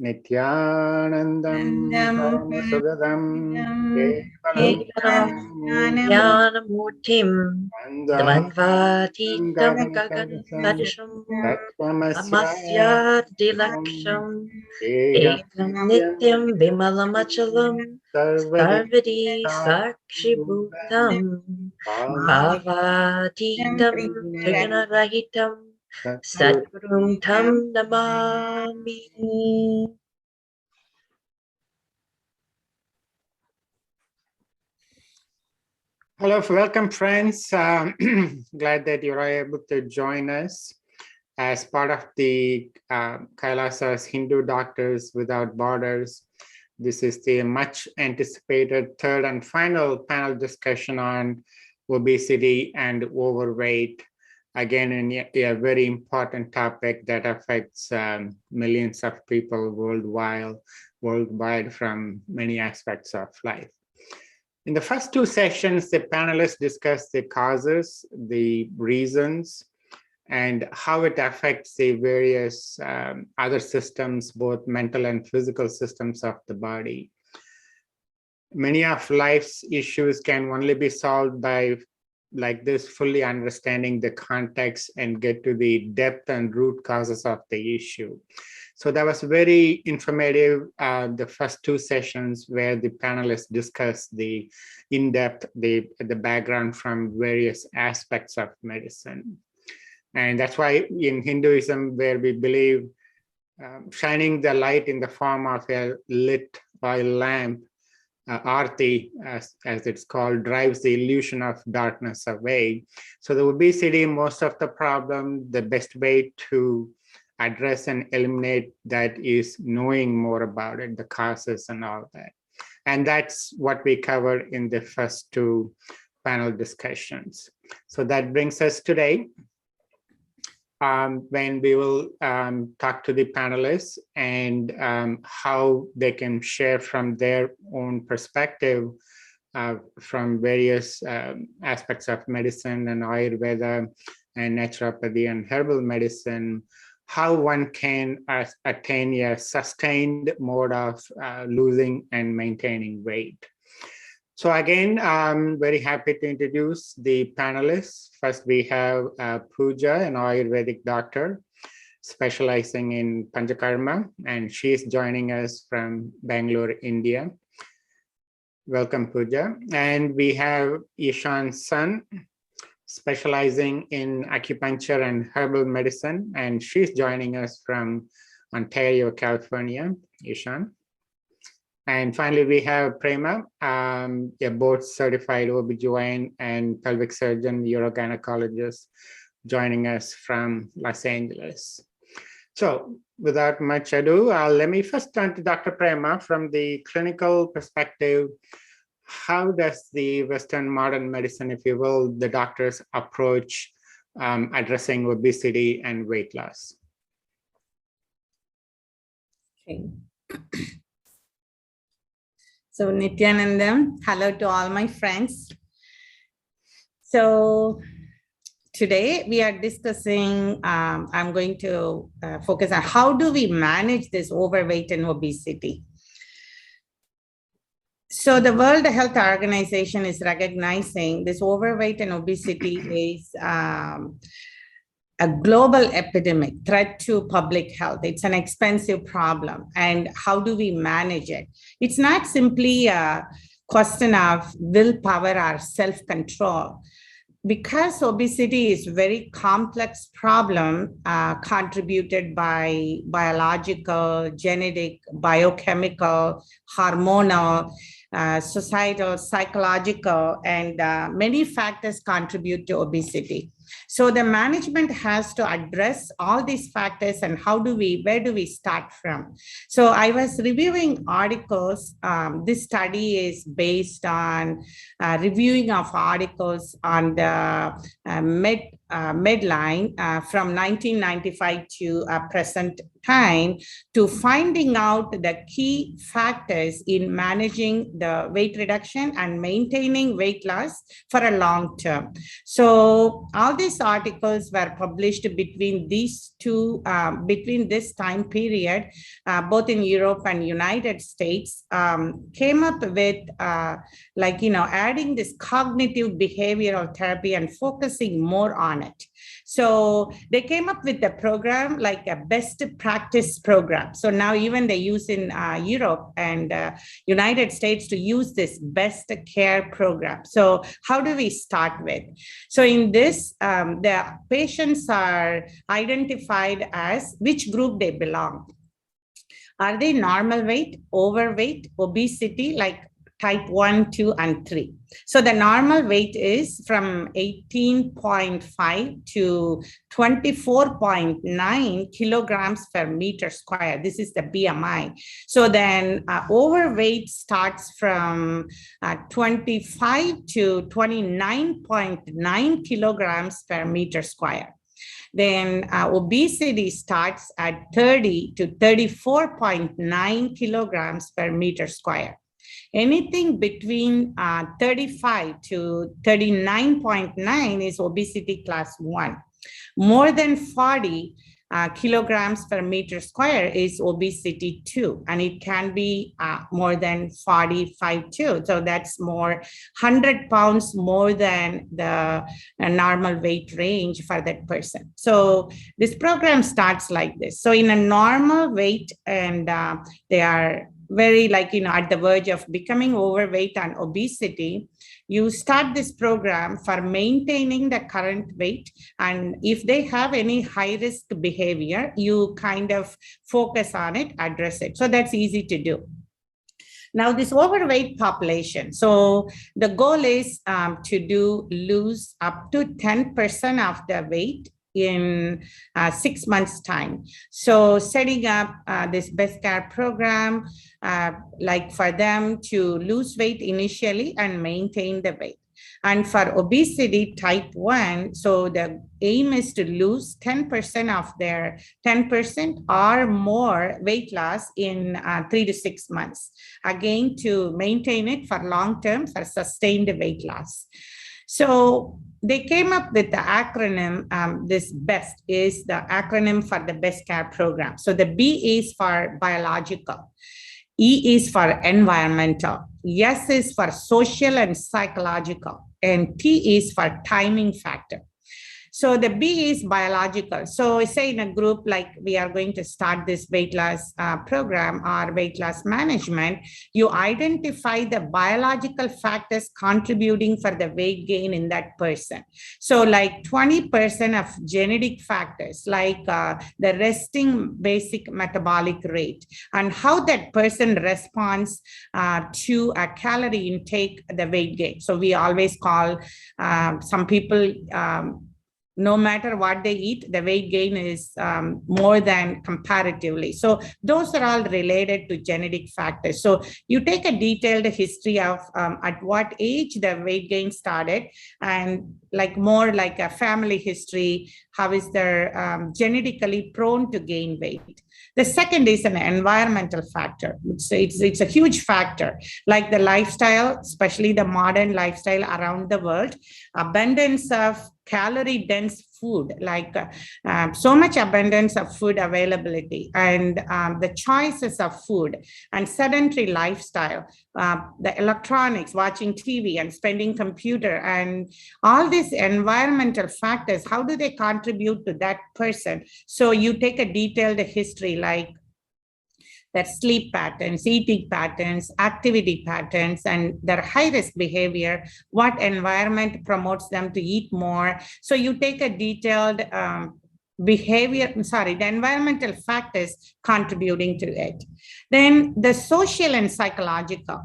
Nityanandam Paramasudadam Kevalam Jnanamurtim Dvanvatitam Gaganapadam Gaganpadisham Tattvamasya Amasyadilaksham Ekam Nityam Vimalachalam Sarvadi Sakshi Bhutam Bhavatitam Trigunarahitam Satgurum Tam Namami. Hello, welcome friends. Glad that you are able to join us as part of the Kailasa's Hindu Doctors Without Borders. This is the much anticipated third and final panel discussion on obesity and overweight. Again, a very important topic that affects millions of people worldwide from many aspects of life. In the first two sessions, the panelists discussed the causes, the reasons, and how it affects the various other systems, both mental and physical systems of the body. Many of life's issues can only be solved by like this, fully understanding the context and get to the depth and root causes of the issue. So that was very informative, the first two sessions where the panelists discussed the in-depth, the background from various aspects of medicine. And that's why in Hinduism, where we believe shining the light in the form of a lit oil lamp, Arti, as it's called, drives the illusion of darkness away. So the obesity, most of the problem, the best way to address and eliminate that is knowing more about it, the causes and all that. And that's what we covered in the first two panel discussions. So that brings us today, when we will talk to the panelists and how they can share from their own perspective from various aspects of medicine and Ayurveda and naturopathy and herbal medicine, how one can attain a sustained mode of losing and maintaining weight. So again, I'm very happy to introduce the panelists. First, we have Pooja, an Ayurvedic doctor specializing in Panchakarma, and she's joining us from Bangalore, India. Welcome, Pooja. And we have Ishan Sun, specializing in acupuncture and herbal medicine, and she's joining us from Ontario, California. Ishan. And finally, we have Prema, a board-certified OBGYN and pelvic surgeon, urogynecologist, joining us from Los Angeles. So without much ado, let me first turn to Dr. Prema. From the clinical perspective, how does the Western modern medicine, if you will, the doctors approach addressing obesity and weight loss? Okay. So Nityanandam, hello to all my friends. So today we are discussing, I'm going to focus on how do we manage this overweight and obesity. So the World Health Organization is recognizing this overweight and obesity is a global epidemic, threat to public health. It's an expensive problem. And how do we manage it? It's not simply a question of willpower or self-control. Because obesity is a very complex problem contributed by biological, genetic, biochemical, hormonal, societal, psychological, and many factors contribute to obesity. So the management has to address all these factors and where do we start from? So I was reviewing articles. This study is based on reviewing of articles on the midline from 1995 to present time to finding out the key factors in managing the weight reduction and maintaining weight loss for a long term. So all these articles were published between these two, between this time period, both in Europe and United States, came up with adding this cognitive behavioral therapy and focusing more on it. So they came up with a program like a best practice program. So now even they use in Europe and United States to use this best care program. So how do we start with? So in this, the patients are identified as which group they belong. Are they normal weight, overweight, obesity, like type 1, 2, and 3. So the normal weight is from 18.5 to 24.9 kilograms per meter square. This is the BMI. So then overweight starts from 25 to 29.9 kilograms per meter square. Then obesity starts at 30 to 34.9 kilograms per meter square. Anything between 35 to 39.9 is obesity class 1. More than 40 kilograms per meter square is obesity 2, and it can be more than 45 too. So that's more 100 pounds more than the normal weight range for that person. So this program starts like this. So in a normal weight, and they are very at the verge of becoming overweight and obesity, you start this program for maintaining the current weight. And if they have any high risk behavior, you kind of focus on it, address it. So that's easy to do. Now, this overweight population, so the goal is to lose up to 10% of the weight in 6 months' time. So setting up this best care program, for them to lose weight initially and maintain the weight. And for obesity type 1, so the aim is to lose 10% of their 10% or more weight loss in 3 to 6 months. Again, to maintain it for long term, for sustained weight loss. So they came up with the acronym, this BEST is the acronym for the best care program. So the B is for biological, E is for environmental, S is for social and psychological, and T is for timing factor. So the B is biological. So say in a group, like we are going to start this weight loss program or weight loss management, you identify the biological factors contributing for the weight gain in that person. So like 20% of genetic factors, like the resting basic metabolic rate and how that person responds to a calorie intake, the weight gain. So we always call some people, no matter what they eat, the weight gain is more than comparatively. So those are all related to genetic factors. So you take a detailed history of at what age the weight gain started, and more like a family history, how is their genetically prone to gain weight. The second is an environmental factor. It's a huge factor, like the lifestyle, especially the modern lifestyle around the world, abundance of calorie-dense food, so much abundance of food availability, and the choices of food, and sedentary lifestyle, the electronics, watching TV and spending computer, and all these environmental factors, how do they contribute to that person? So you take a detailed history, like their sleep patterns, eating patterns, activity patterns, and their high-risk behavior, what environment promotes them to eat more. So you take a detailed the environmental factors contributing to it. Then the social and psychological.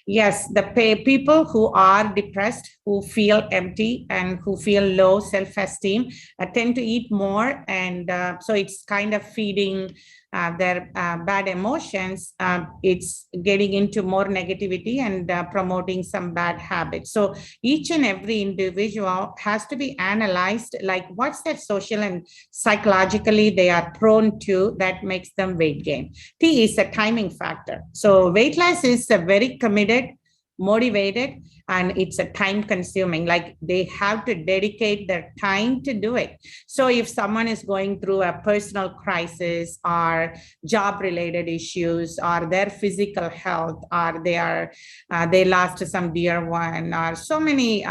Yes, the people who are depressed, who feel empty and who feel low self-esteem tend to eat more. And so it's kind of feeding their bad emotions. It's getting into more negativity and promoting some bad habits. So each and every individual has to be analyzed, like what's that social and psychologically they are prone to that makes them weight gain. T is a timing factor. So weight loss is a very committed, motivated, and it's a time consuming, like they have to dedicate their time to do it. So if someone is going through a personal crisis or job related issues or their physical health, or they lost some dear one, or so many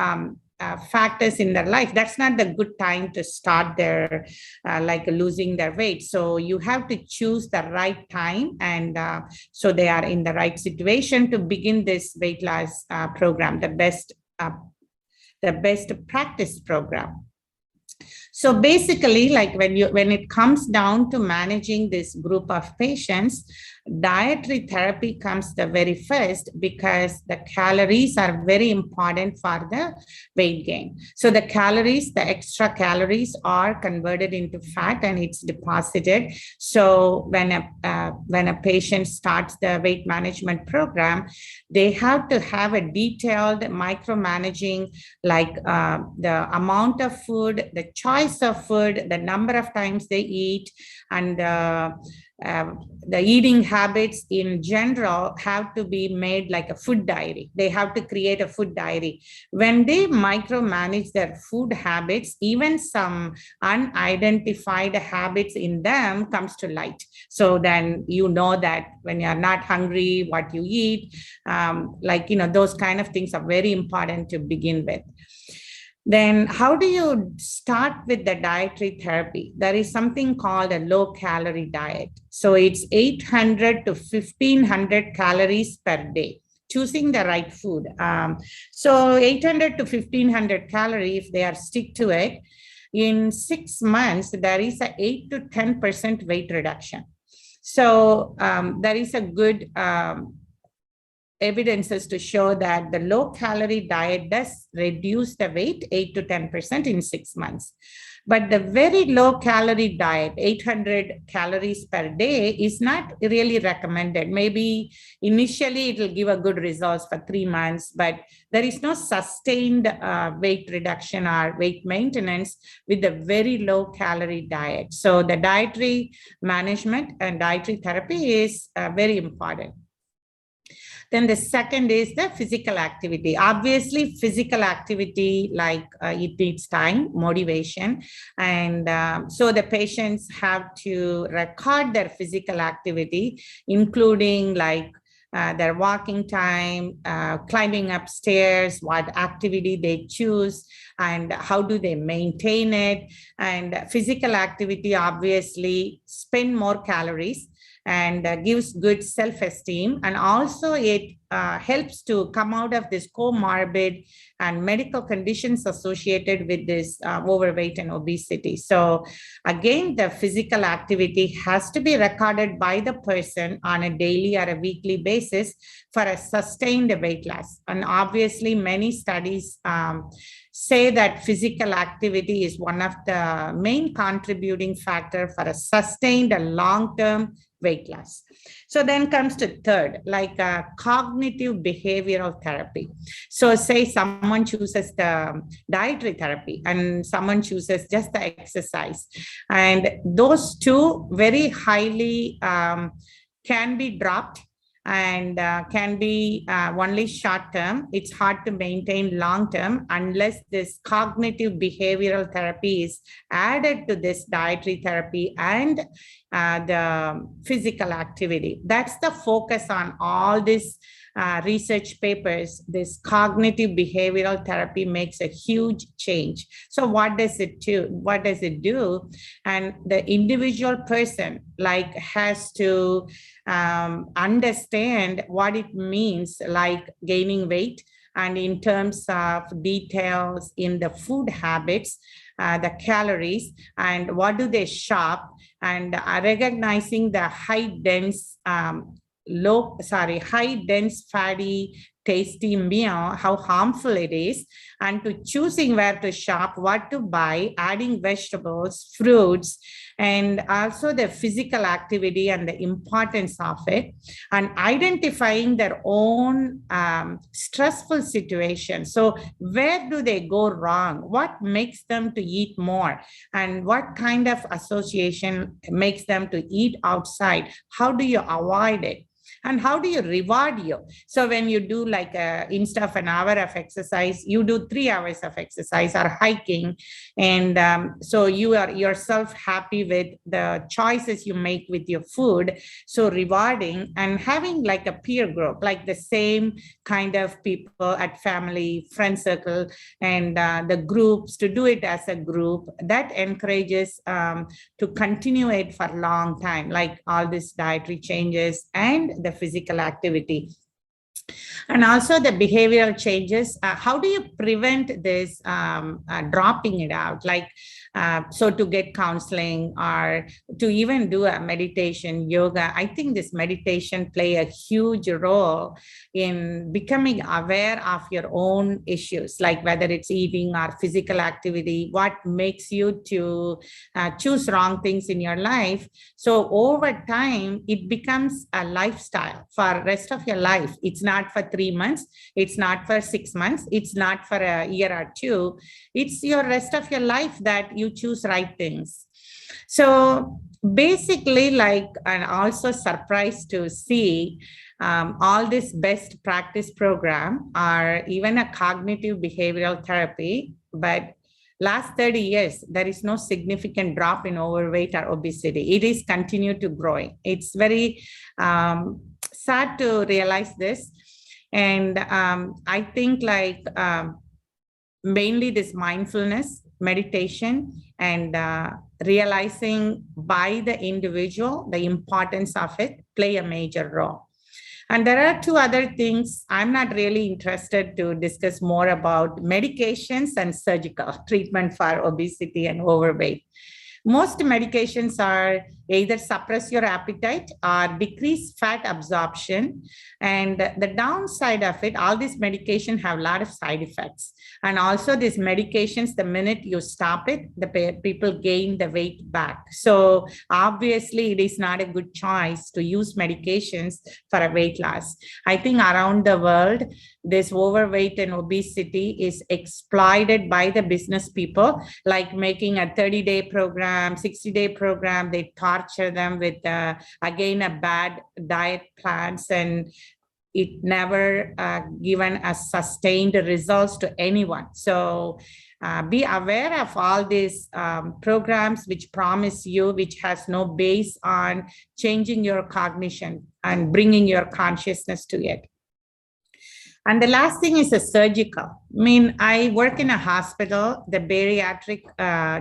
factors in their life, that's not the good time to start their like losing their weight. So you have to choose the right time, and so they are in the right situation to begin this weight loss program, the best practice program. So basically, like when it comes down to managing this group of patients, dietary therapy comes the very first, because the calories are very important for the weight gain. So the calories, the extra calories are converted into fat and it's deposited. So when a patient starts the weight management program, they have to have a detailed micromanaging, like the amount of food, the choice of food, the number of times they eat, and the eating habits in general have to be made like a food diary. They have to create a food diary. When they micromanage their food habits, even some unidentified habits in them comes to light. So then you know that when you're not hungry, what you eat, those kind of things are very important to begin with. Then how do you start with the dietary therapy? There is something called a low calorie diet. So it's 800 to 1500 calories per day, choosing the right food. So 800 to 1500 calories, if they are stick to it, in 6 months, there is a 8 to 10% weight reduction. So there is a good evidences to show that the low calorie diet does reduce the weight 8 to 10% in 6 months. But the very low calorie diet, 800 calories per day, is not really recommended. Maybe initially it will give a good results for 3 months, but there is no sustained weight reduction or weight maintenance with the very low calorie diet. So the dietary management and dietary therapy is very important. Then the second is the physical activity. Obviously, physical activity, like it needs time, motivation. And so the patients have to record their physical activity, including like their walking time, climbing upstairs, what activity they choose, and how do they maintain it. And physical activity obviously spend more calories and gives good self-esteem, and also it helps to come out of this comorbid and medical conditions associated with this overweight and obesity. So again, the physical activity has to be recorded by the person on a daily or a weekly basis for a sustained weight loss. And obviously many studies say that physical activity is one of the main contributing factor for a sustained and long-term weight loss. So then comes to third, like cognitive behavioral therapy. So say someone chooses the dietary therapy and someone chooses just the exercise. And those two very highly can be dropped and can be only short term. It's hard to maintain long term unless this cognitive behavioral therapy is added to this dietary therapy and the physical activity. That's the focus on all these research papers. This cognitive behavioral therapy makes a huge change. So what does it do? What does it do? And the individual person like has to understand what it means, like gaining weight, and in terms of details in the food habits, the calories and what do they shop, and recognizing the high dense fatty tasty meal, how harmful it is, and to choosing where to shop, what to buy, adding vegetables, fruits, and also the physical activity and the importance of it, and identifying their own stressful situation. So where do they go wrong? What makes them to eat more? And what kind of association makes them to eat outside? How do you avoid it? And how do you reward you? So when you do like instead of an hour of exercise, you do 3 hours of exercise or hiking. And so you are yourself happy with the choices you make with your food. So rewarding, and having like a peer group, like the same kind of people at family, friend circle, and the groups, to do it as a group that encourages to continue it for a long time, like all these dietary changes and the physical activity. And also the behavioral changes. How do you prevent this dropping it out? Like, so to get counseling or to even do a meditation, yoga, I think this meditation play a huge role in becoming aware of your own issues, like whether it's eating or physical activity, what makes you to choose wrong things in your life. So over time, it becomes a lifestyle for rest of your life. It's not for 3 months, it's not for 6 months, it's not for a year or two. It's your rest of your life that you choose right things. So basically, like, and also surprised to see all this best practice program or even a cognitive behavioral therapy, but last 30 years, there is no significant drop in overweight or obesity. It is continued to growing. It's very sad to realize this. And I think like mainly this mindfulness, meditation, and realizing by the individual the importance of it play a major role. And there are 2 other things I'm not really interested to discuss more about: medications and surgical treatment for obesity and overweight. Most medications are either suppress your appetite or decrease fat absorption. And the downside of it, all these medications have a lot of side effects. And also these medications, the minute you stop it, the people gain the weight back. So obviously it is not a good choice to use medications for a weight loss. I think around the world, this overweight and obesity is exploited by the business people, like making a 30-day program, 60-day program. They torture them with, again, a bad diet plans, and it never given a sustained results to anyone. So be aware of all these programs which promise you, which has no base on changing your cognition and bringing your consciousness to it. And the last thing is a surgical. I mean, I work in a hospital. The bariatric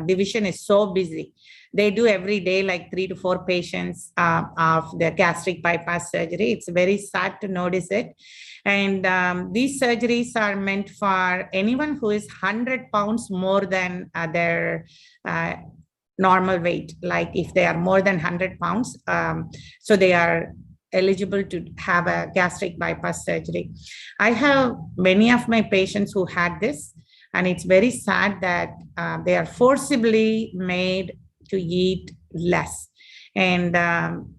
division is so busy. They do every day like 3 to 4 patients of the gastric bypass surgery. It's very sad to notice it. And these surgeries are meant for anyone who is 100 pounds more than their normal weight. Like if they are more than 100 pounds, so they are eligible to have a gastric bypass surgery. I have many of my patients who had this, and it's very sad that they are forcibly made to eat less, and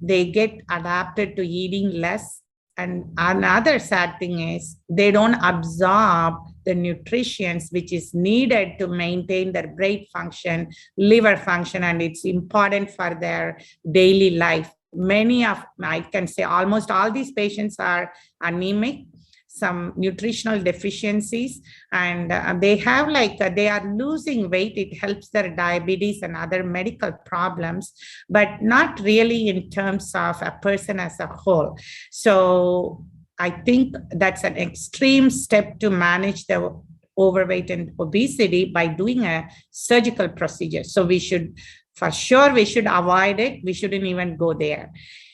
they get adapted to eating less. And another sad thing is they don't absorb the nutrients which is needed to maintain their brain function, liver function, and it's important for their daily life. Many of, I can say almost all these patients are anemic, some nutritional deficiencies, and they have like, they are losing weight. It helps their diabetes and other medical problems, but not really in terms of a person as a whole. So I think that's an extreme step to manage the overweight and obesity by doing a surgical procedure. So we should, for sure, we should avoid it. We shouldn't even go there.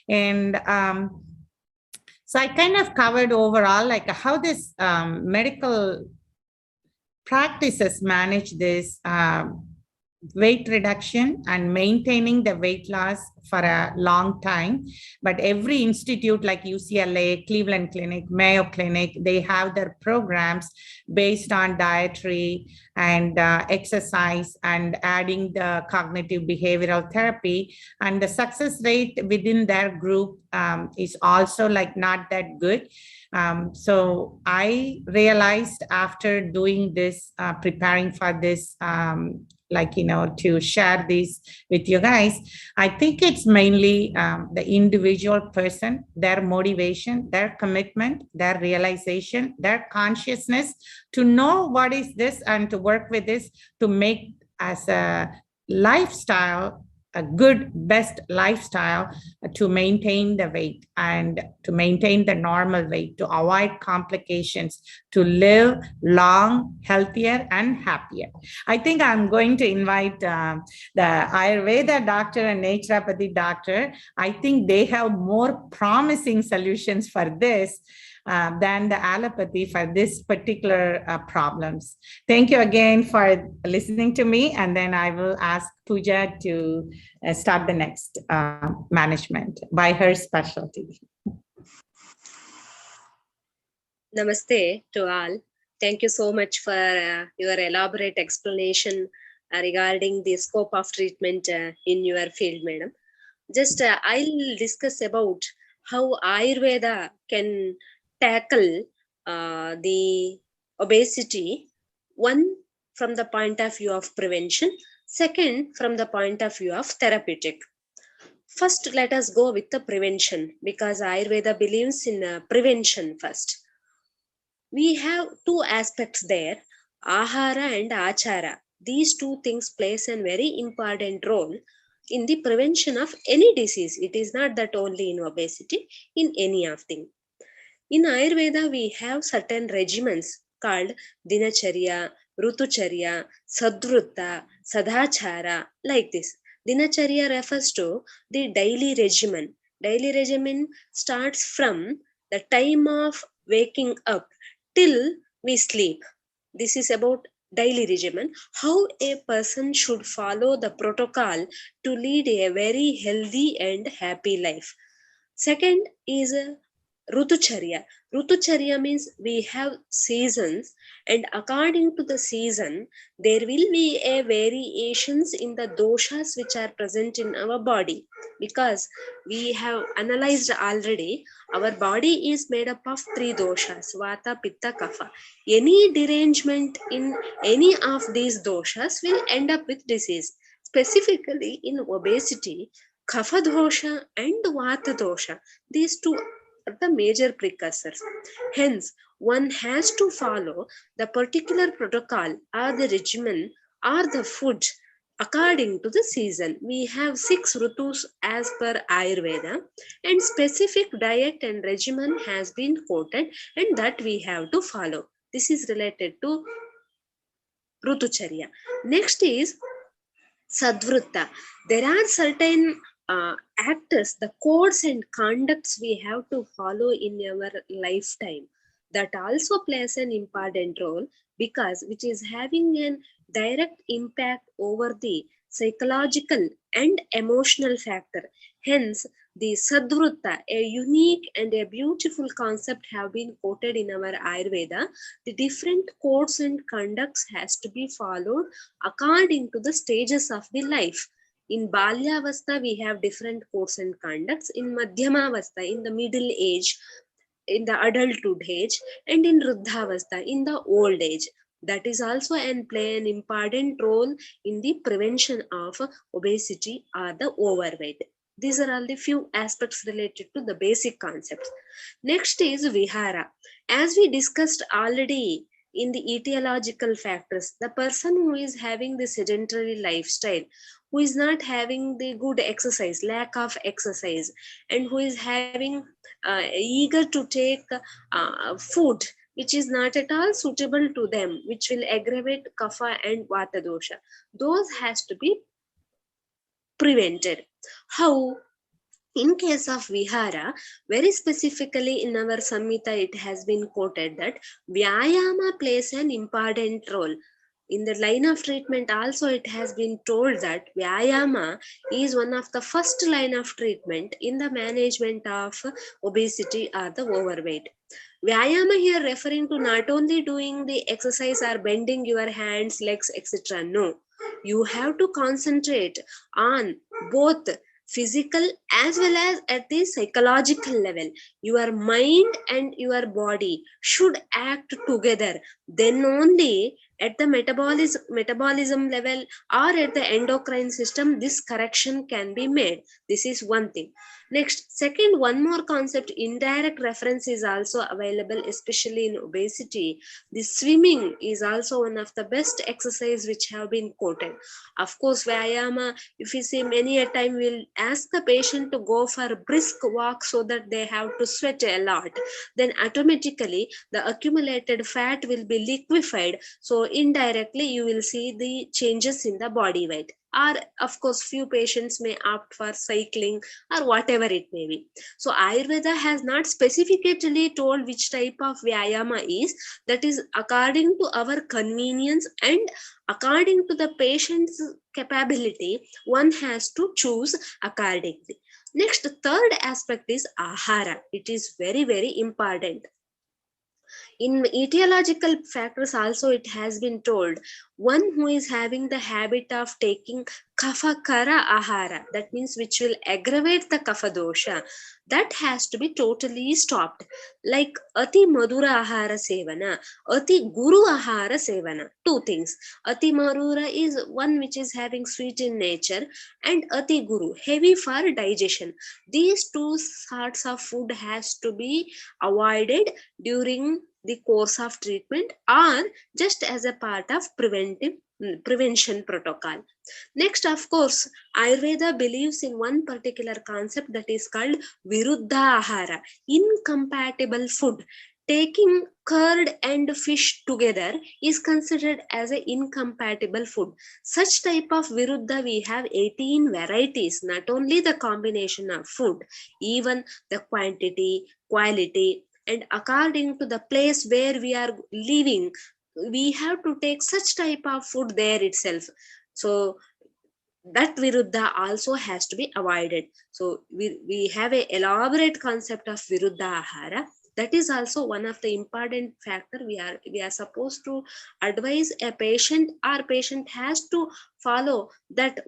And so I kind of covered overall like how this medical practices manage this weight reduction and maintaining the weight loss for a long time. But every institute like UCLA, Cleveland Clinic, Mayo Clinic, they have their programs based on dietary and exercise and adding the cognitive behavioral therapy. And the success rate within their group is also like not that good. So I realized after doing this, preparing for this, to share this with you guys, I think it's mainly the individual person, their motivation, their commitment, their realization, their consciousness to know what is this and to work with this to make as a lifestyle, a good, best lifestyle to maintain the weight and to maintain the normal weight, to avoid complications, to live long, healthier, and happier. I think I'm going to invite the Ayurveda doctor and naturopathy doctor. I think they have more promising solutions for this than the allopathy for this particular problems. Thank you again for listening to me. And then I will ask Pooja to start the next management by her specialty. Namaste to all. Thank you so much for your elaborate explanation regarding the scope of treatment in your field, madam. Just I'll discuss about how Ayurveda can tackle the obesity, one from the point of view of prevention, second from the point of view of therapeutic. First, let us go with the prevention because Ayurveda believes in prevention first. We have two aspects there, ahara and achara. These two things plays a very important role in the prevention of any disease. It is not that only in obesity, in any of them. In Ayurveda, we have certain regimens called Dinacharya, Rutucharya, Sadvrutta, Sadhachara, like this. Dinacharya refers to the daily regimen. Daily regimen starts from the time of waking up till we sleep. This is about daily regimen, how a person should follow the protocol to lead a very healthy and happy life. Second is Rutucharya. Rutucharya means we have seasons, and according to the season, there will be a variations in the doshas which are present in our body. Because we have analyzed already, our body is made up of three doshas, Vata, Pitta, Kapha. Any derangement in any of these doshas will end up with disease. Specifically in obesity, Kapha dosha and Vata dosha, these two are the major precursors. Hence, one has to follow the particular protocol or the regimen or the food according to the season. We have 6 rutus as per Ayurveda, and specific diet and regimen has been quoted, and that we have to follow. This is related to Rutucharya. Next is Sadvrutta. There are certain actors, the codes and conducts we have to follow in our lifetime that also plays an important role, because which is having a direct impact over the psychological and emotional factor. Hence, the Sadvrutta, a unique and a beautiful concept, have been quoted in our Ayurveda. The different codes and conducts has to be followed according to the stages of the life. In Balyavastha, we have different codes and conducts. In Madhyamavastha, in the middle age, in the adulthood age, and in Ruddhavastha, in the old age. That is also and play an important role in the prevention of obesity or the overweight. These are all the few aspects related to the basic concepts. Next is Vihara. As we discussed already in the etiological factors, the person who is having the sedentary lifestyle, who is not having the good exercise, lack of exercise, and who is having eager to take food which is not at all suitable to them, which will aggravate kapha and vata dosha, those has to be prevented. How? In case of Vihara, very specifically in our Samhita, it has been quoted that Vyayama plays an important role. In the line of treatment also it has been told that Vyayama is one of the first line of treatment in the management of obesity or the overweight. Vyayama here referring to not only doing the exercise or bending your hands, legs, etc. No, you have to concentrate on both physical as well as at the psychological level. Your mind and your body should act together. Then only at the metabolism level or at the endocrine system, this correction can be made. This is one thing. Next, second, one more concept, indirect reference is also available, especially in obesity. The swimming is also one of the best exercise which have been quoted. Of course, Vyayama, if you see many a time, we'll ask the patient to go for a brisk walk so that they have to sweat a lot. Then automatically the accumulated fat will be liquefied. So indirectly you will see the changes in the body weight. Or of course few patients may opt for cycling or whatever it may be. So Ayurveda has not specifically told which type of Vyayama is. That is according to our convenience and according to the patient's capability, one has to choose accordingly. Next, third aspect is ahara. It is very, very important. In etiological factors also it has been told, one who is having the habit of taking kafakara ahara, that means which will aggravate the kapha dosha, that has to be totally stopped. Like ati madura ahara sevana, ati guru ahara sevana. Two things. Ati madura is one which is having sweet in nature, and ati guru, heavy for digestion. These two sorts of food has to be avoided during the course of treatment or just as a part of prevention protocol. Next, of course, Ayurveda believes in one particular concept that is called Viruddha Ahara, incompatible food. Taking curd and fish together is considered as an incompatible food. Such type of Viruddha, we have 18 varieties, not only the combination of food, even the quantity, quality, and according to the place where we are living, we have to take such type of food there itself. So that Viruddha also has to be avoided. So we have a elaborate concept of Viruddha Ahara. That is also one of the important factor we are supposed to advise a patient, or patient has to follow that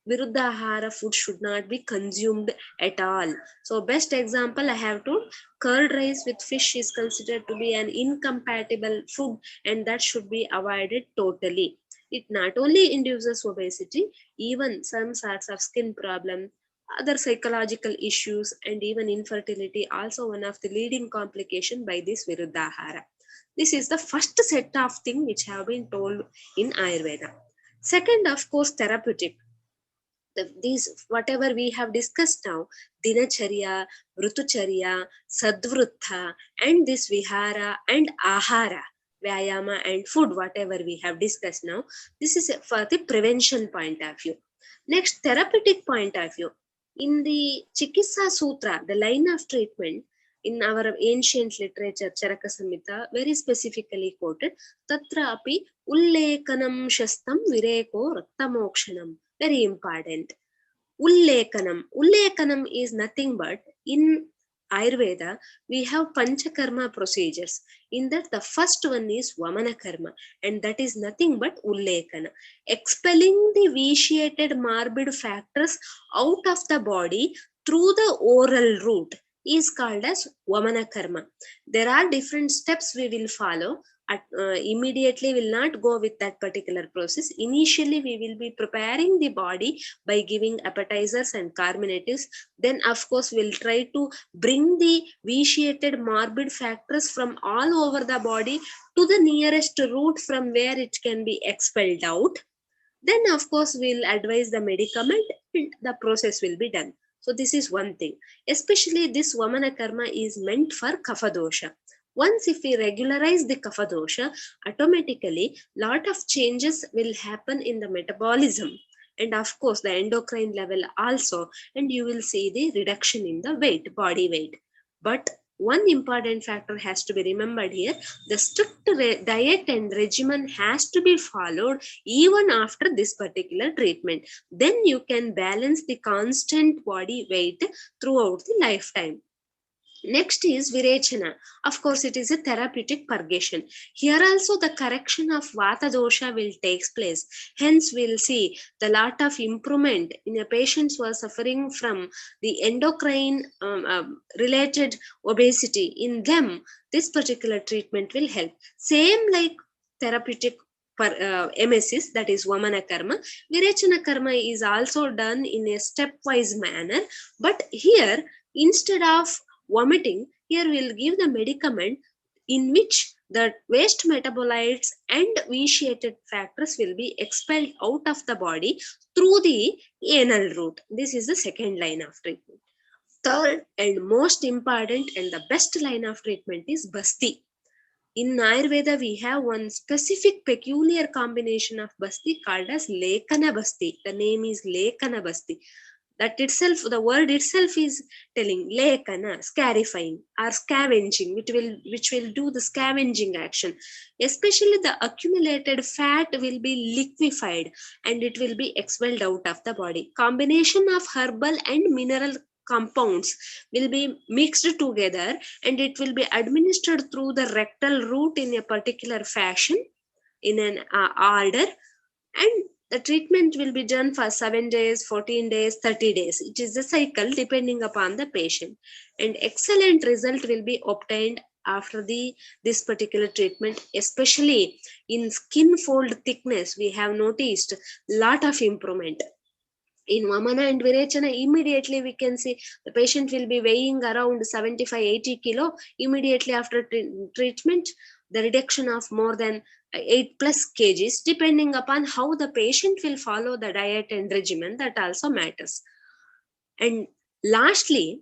Viruddha Ahara food should not be consumed at all. So best example I have to, curd rice with fish is considered to be an incompatible food, and that should be avoided totally. It not only induces obesity, even some sorts of skin problem, other psychological issues, and even infertility also one of the leading complication by this Viruddha Ahara. This is the first set of things which have been told in Ayurveda. Second, of course, therapeutic. These whatever we have discussed now, dinacharya, vrutucharya, sadvrutha, and this vihara and ahara, vyayama and food, whatever we have discussed now, this is for the prevention point of view. Next, therapeutic point of view. In the Chikitsa Sutra, the line of treatment in our ancient literature, Charaka Samhita, very specifically quoted, Tatra api ullekanam shastam vireko raktamokshanam. Very important. Ullekanam. Ullekanam is nothing but, in Ayurveda, we have Panchakarma procedures. In that, the first one is Vamana Karma, and that is nothing but Ullekana. Expelling the vitiated morbid factors out of the body through the oral route is called as Vamana Karma. There are different steps we will follow. Immediately will not go with that particular process. Initially, we will be preparing the body by giving appetizers and carminatives. Then, of course, we'll try to bring the vitiated morbid factors from all over the body to the nearest route from where it can be expelled out. Then, of course, we'll advise the medicament and the process will be done. So this is one thing. Especially this Vamana Karma is meant for Kapha dosha. Once if we regularize the kapha dosha, automatically lot of changes will happen in the metabolism and of course the endocrine level also, and you will see the reduction in the weight, body weight. But one important factor has to be remembered here. The strict diet and regimen has to be followed even after this particular treatment. Then you can balance the constant body weight throughout the lifetime. Next is Virechana. Of course, it is a therapeutic purgation. Here also the correction of Vata dosha will take place. Hence, we'll see the lot of improvement in a patients who are suffering from the endocrine related obesity. In them, this particular treatment will help. Same like therapeutic MSs, that is Vamana Karma. Virechana Karma is also done in a stepwise manner, but here instead of vomiting, here we'll give the medicament in which the waste metabolites and vitiated factors will be expelled out of the body through the anal route. This is the second line of treatment. Third and most important and the best line of treatment is Basti. In Ayurveda, we have one specific peculiar combination of Basti called as Lekana Basti. The name is Lekana Basti. That itself, the word itself is telling lekana, scarifying or scavenging, which will do the scavenging action. Especially the accumulated fat will be liquefied and it will be expelled out of the body. Combination of herbal and mineral compounds will be mixed together and it will be administered through the rectal route in a particular fashion, in an order, and the treatment will be done for 7 days, 14 days, 30 days. It is a cycle depending upon the patient. And excellent result will be obtained after this particular treatment, especially in skin fold thickness. We have noticed lot of improvement. In Vamana and Virechana, immediately we can see the patient will be weighing around 75-80 kilo. Immediately after treatment, the reduction of more than 8+ kgs, depending upon how the patient will follow the diet and regimen, that also matters. And lastly,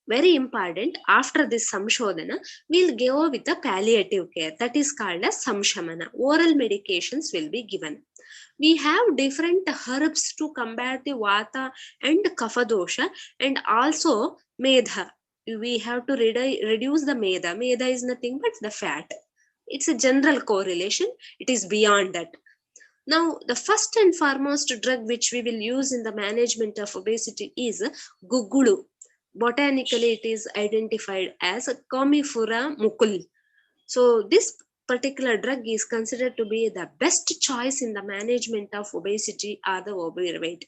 very important, after this samshodhana, we'll go with the palliative care, that is called as samshamana. Oral medications will be given. We have different herbs to combat the vata and kapha dosha, and also medha. We have to reduce the medha. Medha is nothing but the fat. It's a general correlation. It is beyond that. Now, the first and foremost drug which we will use in the management of obesity is gugulu. Botanically, it is identified as Commiphora mucul. So, this particular drug is considered to be the best choice in the management of obesity or the overweight.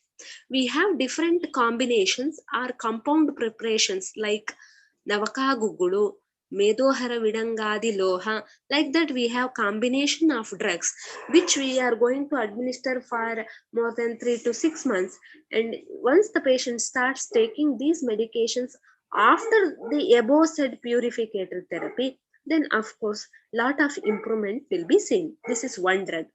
We have different combinations or compound preparations like Navaka gugulu, Medohara Vidangadi Loha. Like that, we have combination of drugs which we are going to administer for more than 3 to 6 months. And once the patient starts taking these medications after the above said purificator therapy, then of course lot of improvement will be seen. This is one drug.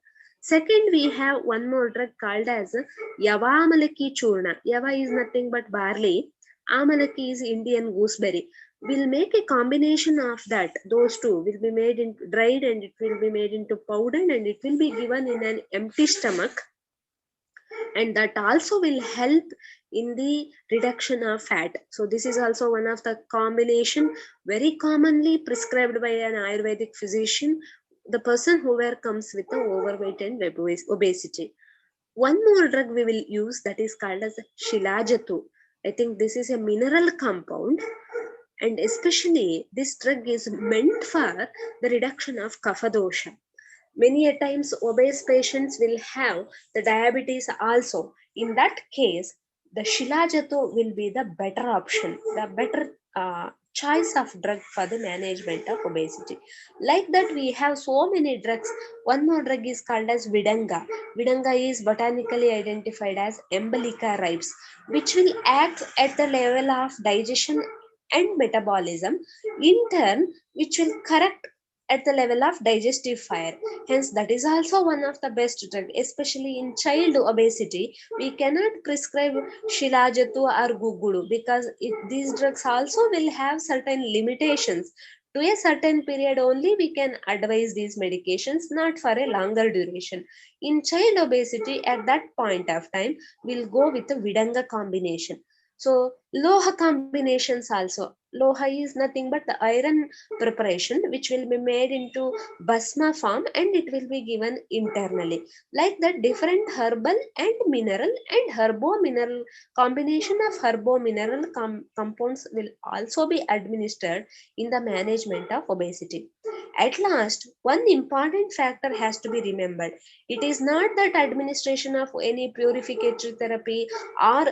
Second, we have one more drug called as Yavamalaki Churna. Yava is nothing but barley. Amalaki is Indian gooseberry. We'll make a combination of that. Those two will be made in dried and it will be made into powder and it will be given in an empty stomach. And that also will help in the reduction of fat. So this is also one of the combination very commonly prescribed by an Ayurvedic physician, the person who comes with the overweight and obesity. One more drug we will use, that is called as Shilajatu. I think this is a mineral compound, and especially this drug is meant for the reduction of kapha dosha. Many a times obese patients will have the diabetes also. In that case, the Shilajatu will be the better option, the better choice of drug for the management of obesity. Like that, we have so many drugs. One more drug is called as Vidanga. Vidanga is botanically identified as Embolica ribes, which will act at the level of digestion and metabolism, in turn, which will correct at the level of digestive fire. Hence, that is also one of the best drugs, especially in child obesity. We cannot prescribe Shilajatu or Gugulu because these drugs also will have certain limitations. To a certain period only we can advise these medications, not for a longer duration. In child obesity, at that point of time, we'll go with the Vidanga combination. So Loha combinations also. loha is nothing but the iron preparation, which will be made into basma form and it will be given internally. Like that, different herbal and mineral and herbo-mineral combination of herbo-mineral compounds will also be administered in the management of obesity. At last, one important factor has to be remembered. It is not that administration of any purificatory therapy or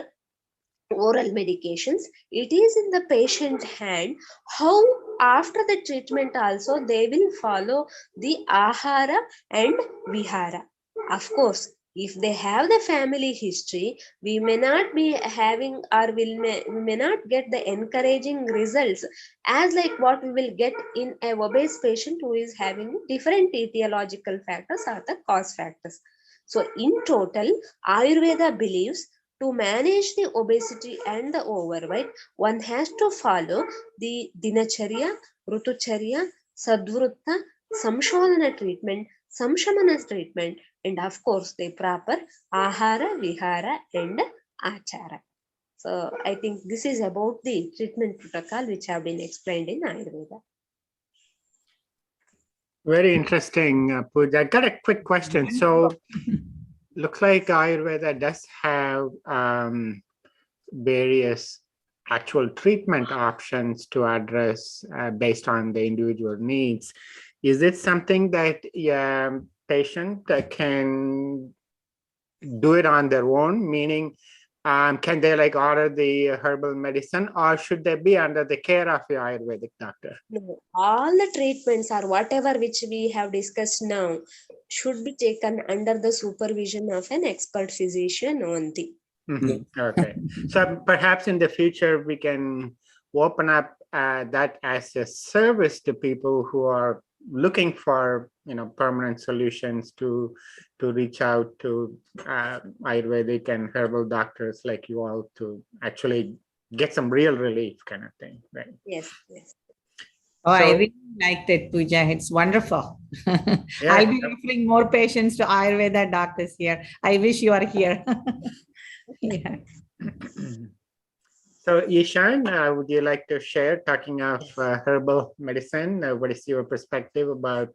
oral medications. It is in the patient hand how after the treatment also they will follow the ahara and vihara. Of course, if they have the family history, we may not be having or we may not get the encouraging results as like what we will get in a obese patient who is having different etiological factors or the cause factors. So in total, Ayurveda believes to manage the obesity and the overweight, one has to follow the dinacharya, rutucharya, sadvrutta, samshodhana treatment, samshamana treatment, and of course the proper ahara, vihara, and achara. So I think this is about the treatment protocol which have been explained in Ayurveda. Very interesting, Pooja. I got a quick question. So looks like Ayurveda does have various actual treatment options to address based on the individual needs. Is it something that a patient can do it on their own? Meaning, can they like order the herbal medicine, or should they be under the care of the Ayurvedic doctor? No, all the treatments or whatever which we have discussed now should be taken under the supervision of an expert physician only. Okay, so perhaps in the future we can open up that as a service to people who are looking for permanent solutions to reach out to Ayurvedic and herbal doctors like you all to actually get some real relief kind of thing, right? Yes, yes. Oh, I really liked it, Pooja. It's wonderful. Yeah. I'll be referring more patients to Ayurveda doctors here. I wish you are here. Yeah. So Ishan, would you like to share, talking of herbal medicine, what is your perspective about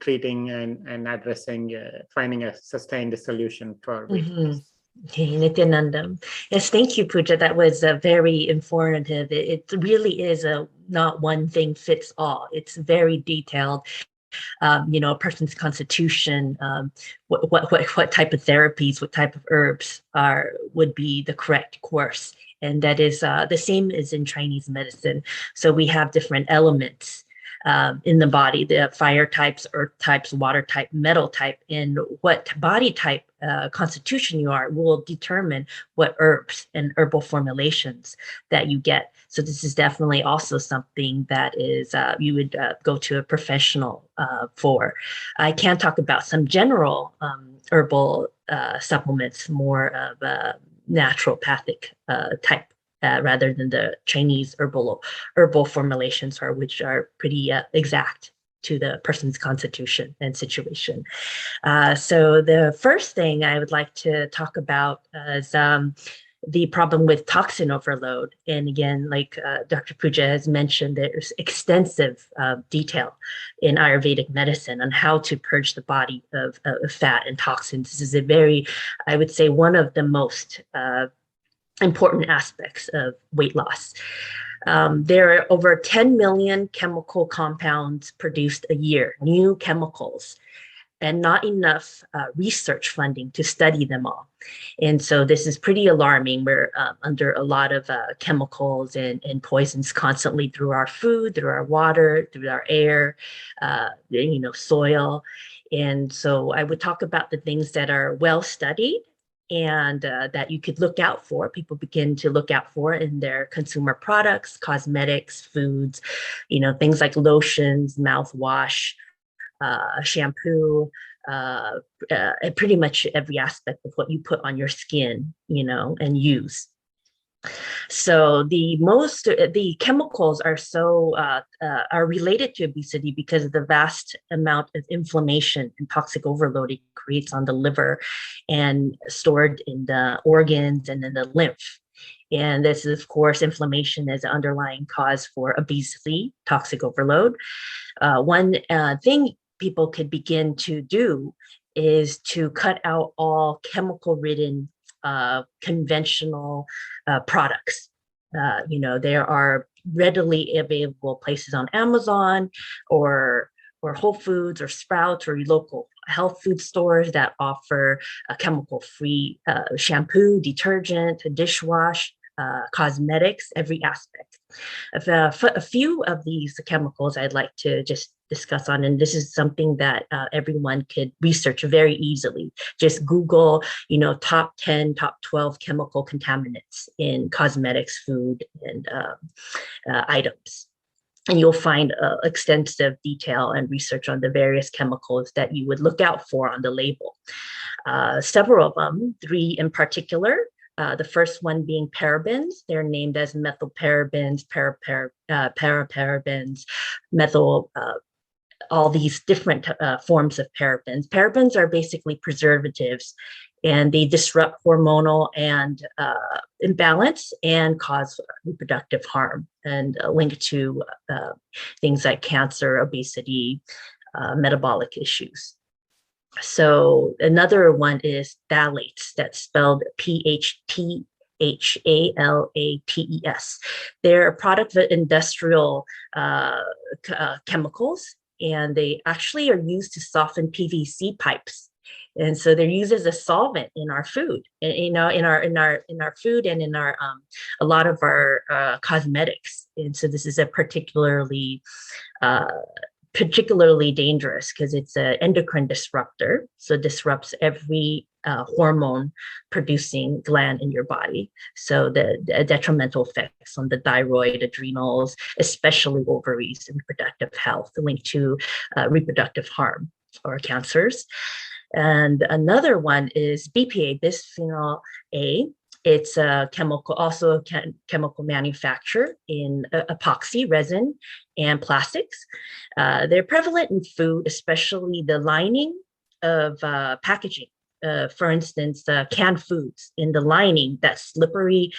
treating and addressing, finding a sustained solution for weight loss? Nityanandam. Yes, thank you, Pooja. That was very informative. It really is not one thing fits all. It's very detailed. A person's constitution, what type of therapies, what type of herbs would be the correct course. And that is the same as in Chinese medicine. So we have different elements in the body, the fire types, earth types, water type, metal type, and what body type constitution you are will determine what herbs and herbal formulations that you get. So this is definitely also something that is you would go to a professional for. I can talk about some general herbal supplements, more of a naturopathic type. Rather than the Chinese herbal formulations, which are pretty exact to the person's constitution and situation. So the first thing I would like to talk about is the problem with toxin overload. And again, like Dr. Pooja has mentioned, there's extensive detail in Ayurvedic medicine on how to purge the body of fat and toxins. This is a very, I would say, one of the most important aspects of weight loss. There are over 10 million chemical compounds produced a year, new chemicals, and not enough research funding to study them all. And so this is pretty alarming. We're under a lot of chemicals and poisons constantly through our food, through our water, through our air, soil. And so I would talk about the things that are well studied and that you could look out for, people begin to look out for in their consumer products, cosmetics, foods, things like lotions, mouthwash, shampoo, pretty much every aspect of what you put on your skin, and use. So the chemicals are related to obesity because of the vast amount of inflammation and toxic overload it creates on the liver and stored in the organs and in the lymph. And this is, of course, inflammation as an underlying cause for obesity, toxic overload. One thing people could begin to do is to cut out all chemical-ridden conventional products. There are readily available places on Amazon or Whole Foods or Sprouts or local health food stores that offer a chemical-free shampoo, detergent, dishwash, cosmetics, every aspect. A few of these chemicals I'd like to just discuss on, and this is something that everyone could research very easily. Just Google, top 10, top 12 chemical contaminants in cosmetics, food, and items. And you'll find extensive detail and research on the various chemicals that you would look out for on the label. Several of them, 3 in particular. The first one being parabens. They're named as methylparabens, paraparabens, methyl, all these different forms of parabens. Parabens are basically preservatives, and they disrupt hormonal and imbalance and cause reproductive harm, and linked to things like cancer, obesity, metabolic issues. So another one is phthalates, that's spelled PHTHALATES. They're a product of industrial chemicals, and they actually are used to soften PVC pipes. And so they're used as a solvent in our food, in our food, and in our a lot of our cosmetics. And so this is a particularly dangerous because it's an endocrine disruptor. So it disrupts every hormone producing gland in your body. So the detrimental effects on the thyroid, adrenals, especially ovaries, and reproductive health linked to reproductive harm or cancers. And another one is BPA, bisphenol A. It's a chemical manufacturer in epoxy resin and plastics. They're prevalent in food, especially the lining of packaging. For instance, canned foods, in the lining, that slippery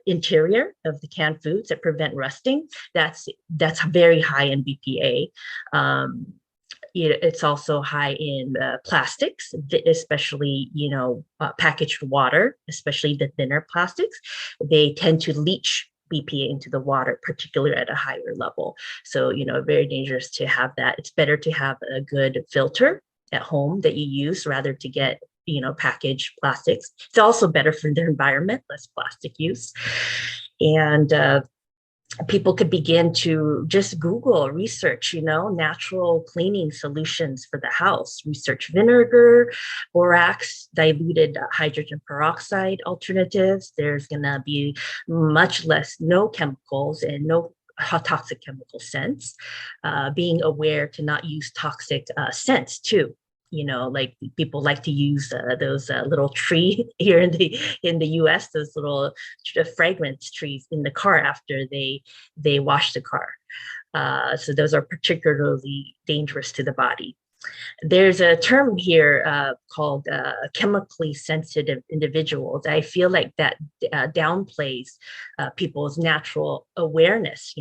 interior of the canned foods that prevent rusting, that's very high in BPA. It's also high in plastics, especially, packaged water, especially the thinner plastics. They tend to leach BPA into the water, particularly at a higher level. So, very dangerous to have that. It's better to have a good filter at home that you use rather to get, packaged plastics. It's also better for the environment, less plastic use. And people could begin to just Google, research, natural cleaning solutions for the house, research vinegar, borax, diluted hydrogen peroxide alternatives. There's going to be no chemicals and no toxic chemical scents. Being aware to not use toxic scents too. Like people like to use those little tree here in the U.S. Those little fragrance trees in the car after they wash the car. So those are particularly dangerous to the body. There's a term here called chemically sensitive individuals. I feel like that downplays people's natural awareness,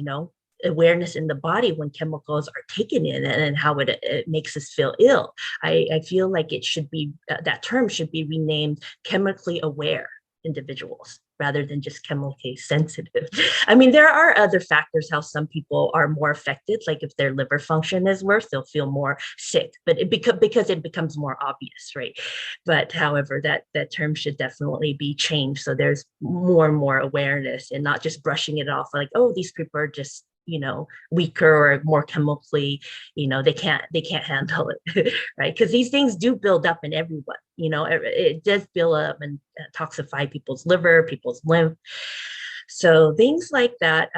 awareness in the body when chemicals are taken in, and how it makes us feel ill. I feel like it should be, that term should be renamed chemically aware individuals rather than just chemically sensitive. I mean, there are other factors how some people are more affected, like if their liver function is worse, they'll feel more sick, but because it becomes more obvious, right? But however, that term should definitely be changed. So there's more and more awareness, and not just brushing it off like, oh, these people are just, weaker or more chemically, they can't handle it, right? Because these things do build up in everyone, it does build up and toxify people's liver, people's lymph. So things like that,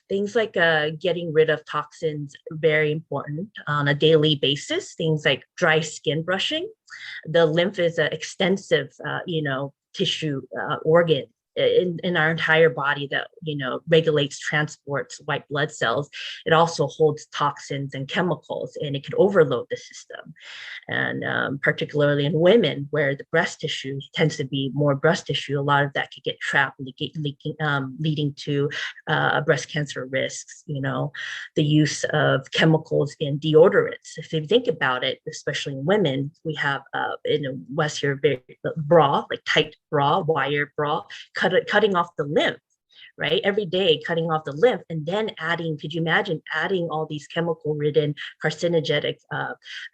things like getting rid of toxins, very important on a daily basis. Things like dry skin brushing. The lymph is an extensive, tissue organ. in our entire body that, regulates, transports white blood cells. It also holds toxins and chemicals, and it can overload the system. And particularly in women, where the breast tissue tends to be more breast tissue, a lot of that could get trapped, leading to breast cancer risks. The use of chemicals in deodorants. If you think about it, especially in women, we have in the West here, bra, like tight bra, wire bra, cutting off the lymph, right? Every day, cutting off the lymph, and then could you imagine adding all these chemical-ridden, carcinogenic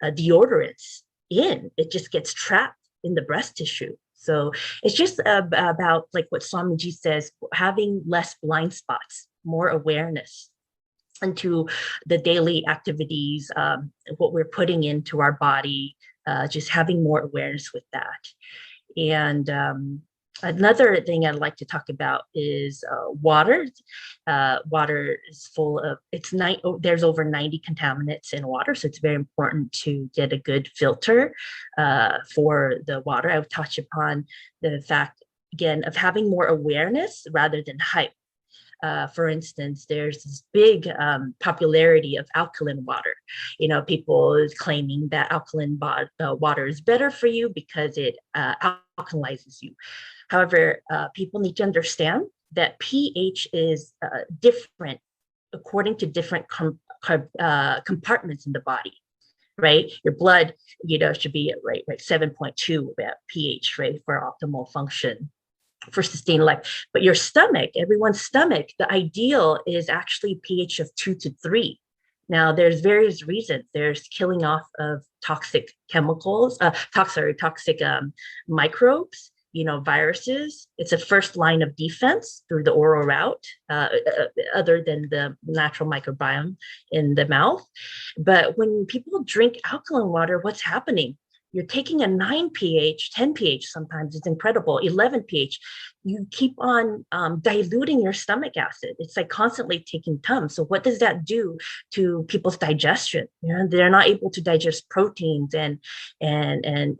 deodorants in? It just gets trapped in the breast tissue. So it's just about, like what Swamiji says, having less blind spots, more awareness into the daily activities, what we're putting into our body, just having more awareness with that. And another thing I'd like to talk about is water. Water is full of, there's over 90 contaminants in water, so it's very important to get a good filter for the water. I would touch upon the fact, again, of having more awareness rather than hype. For instance, there's this big popularity of alkaline water. People claiming that alkaline water is better for you because it alkalizes you. However, people need to understand that pH is different according to different compartments in the body, right? Your blood, should be at 7.2 pH, right, for optimal function, for sustained life. But your stomach, everyone's stomach, the ideal is actually pH of 2 to 3. Now, there's various reasons. There's killing off of toxic chemicals, toxic microbes, viruses. It's a first line of defense through the oral route, other than the natural microbiome in the mouth. But when people drink alkaline water, what's happening? You're taking a 9 pH, 10 pH, sometimes it's incredible, 11 pH. You keep on diluting your stomach acid. It's like constantly taking Tums. So what does that do to people's digestion? They're not able to digest proteins and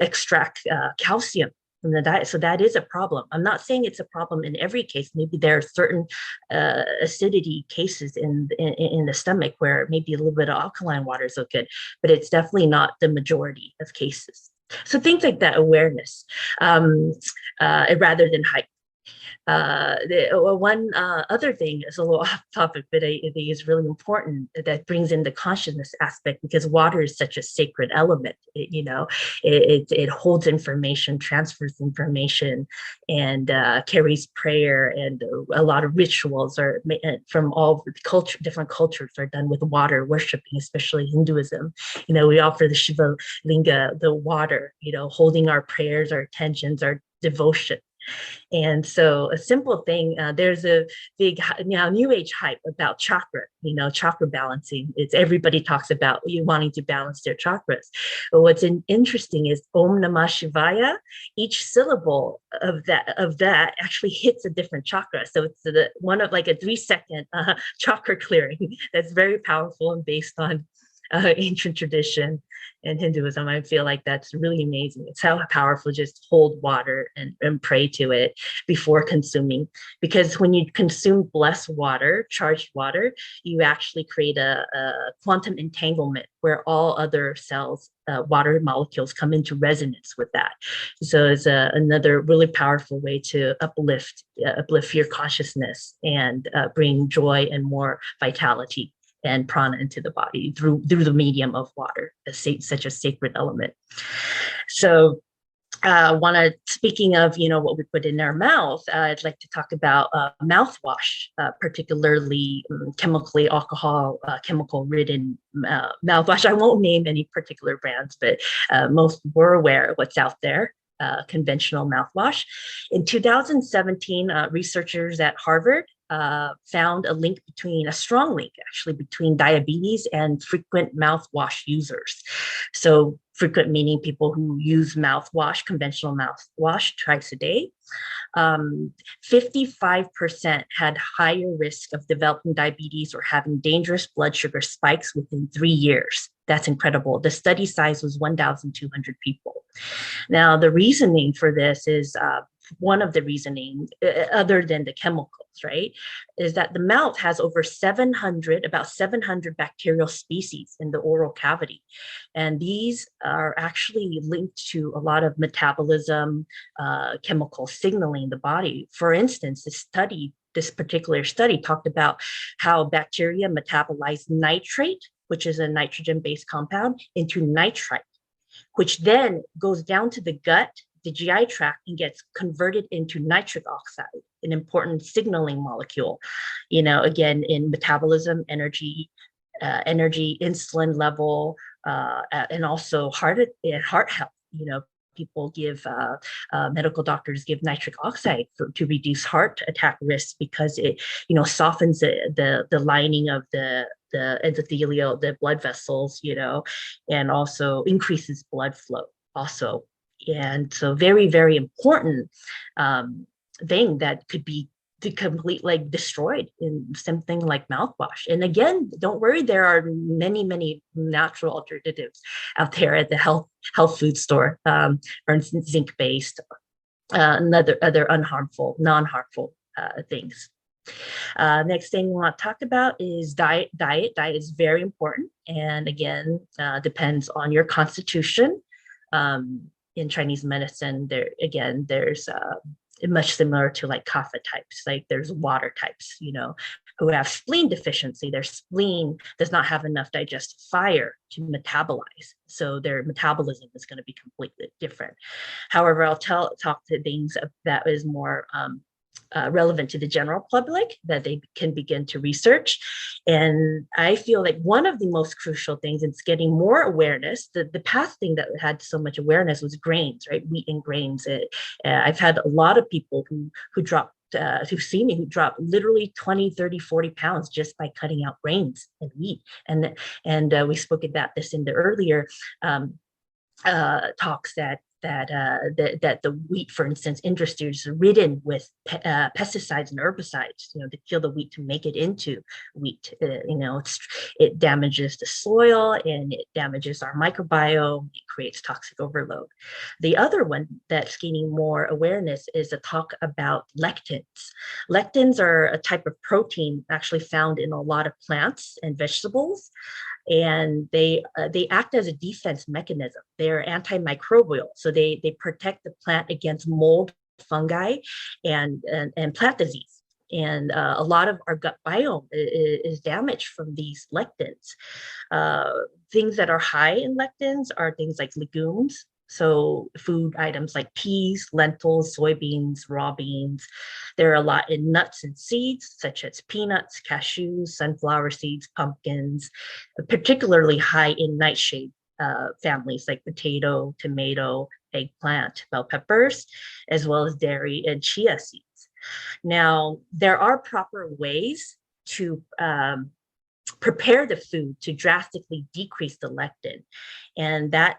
extract calcium from the diet. So that is a problem. I'm not saying it's a problem in every case. Maybe there are certain acidity cases in the stomach where maybe a little bit of alkaline water is good, but it's definitely not the majority of cases. So things like that, awareness, rather than hype. One other thing is a little off topic, but I think is really important, that brings in the consciousness aspect, because water is such a sacred element. It holds information, transfers information, and carries prayer, and a lot of rituals are from all different cultures are done with water, worshiping, especially Hinduism. We offer the Shiva Linga, the water, holding our prayers, our intentions, our devotion. And so a simple thing, there's a big new age hype about chakra, chakra balancing. Everybody talks about you wanting to balance their chakras. But what's interesting is Om Namah Shivaya. Each syllable of that actually hits a different chakra. So it's one of like a 3-second chakra clearing that's very powerful and based on ancient tradition and Hinduism. I feel like that's really amazing. It's how powerful just hold water and pray to it before consuming. Because when you consume blessed water, charged water, you actually create a quantum entanglement where all other cells, water molecules come into resonance with that. So it's another really powerful way to uplift your consciousness and bring joy and more vitality and prana into the body through the medium of water, such a sacred element. So speaking of, what we put in our mouth, I'd like to talk about mouthwash, particularly chemical ridden mouthwash. I won't name any particular brands, but most were aware of what's out there. Conventional mouthwash. In 2017, researchers at Harvard found a strong link actually between diabetes and frequent mouthwash users. So frequent meaning people who use mouthwash, conventional mouthwash twice a day. 55% had higher risk of developing diabetes or having dangerous blood sugar spikes within 3 years. That's incredible. The study size was 1,200 people. Now, the reasoning for this is one of the reasoning, other than the chemicals, right, is that the mouth has over about 700 bacterial species in the oral cavity. And these are actually linked to a lot of metabolism, chemical signaling in the body. For instance, this particular study talked about how bacteria metabolize nitrate, which is a nitrogen-based compound, into nitrite, which then goes down to the gut, the GI tract, and gets converted into nitric oxide, an important signaling molecule, again, in metabolism, energy, insulin level, and also heart health. People give, medical doctors give nitric oxide to reduce heart attack risk, because it, softens the lining of the endothelial, the blood vessels, and also increases blood flow also. And so very, very important thing that could be completely destroyed in something like mouthwash. And again, don't worry, there are many, many natural alternatives out there at the health food store. For instance, zinc-based, and other unharmful, non-harmful things. Next thing we want to talk about is diet. Diet is very important, and again, depends on your constitution. In Chinese medicine, there's much similar to like kapha types, like there's water types, who have spleen deficiency. Their spleen does not have enough digestive fire to metabolize, so their metabolism is going to be completely different. However, I'll talk to things that is more relevant to the general public that they can begin to research. And I feel like one of the most crucial things is getting more awareness. The past thing that had so much awareness was grains, right? Wheat and grains. I've had a lot of people who dropped, who see me, who drop literally 20, 30, 40 pounds just by cutting out grains and wheat. And we spoke about this in the earlier talks, that the wheat, for instance, industry is ridden with pesticides and herbicides, to kill the wheat to make it into wheat. It damages the soil, and it damages our microbiome. It creates toxic overload. The other one that's gaining more awareness is a talk about lectins. Lectins are a type of protein actually found in a lot of plants and vegetables. And they act as a defense mechanism. They're antimicrobial, so they protect the plant against mold, fungi, and plant disease. And a lot of our gut biome is damaged from these lectins. Things that are high in lectins are things like legumes. So food items like peas, lentils, soybeans, raw beans. There are a lot in nuts and seeds, such as peanuts, cashews, sunflower seeds, pumpkins, particularly high in nightshade families like potato, tomato, eggplant, bell peppers, as well as dairy and chia seeds. Now, there are proper ways to prepare the food to drastically decrease the lectin, and that